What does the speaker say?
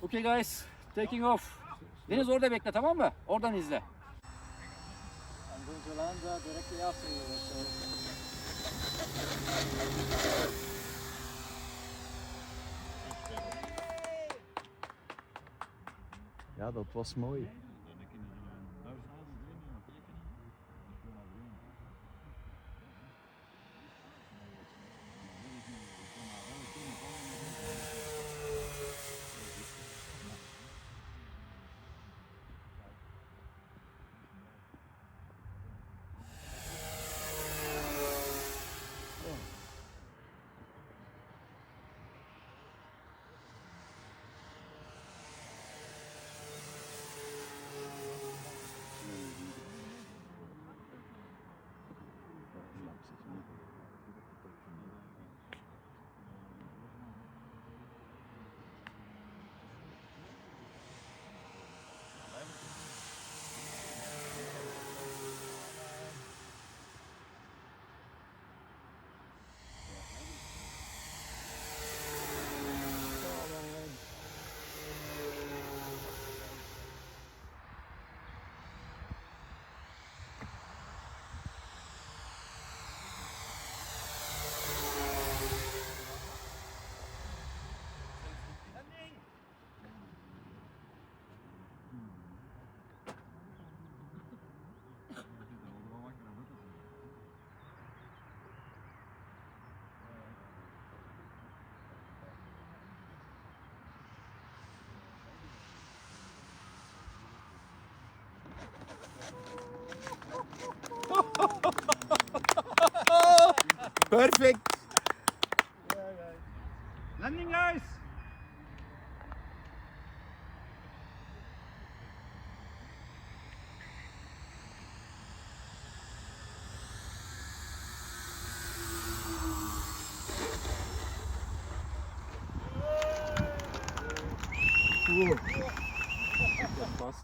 Okay guys, taking off. Deniz orada bekle, tamam mı? Oradan izle. I'm going to land directly after you. Ja, dat was mooi. Perfect. Landing, guys! Bas.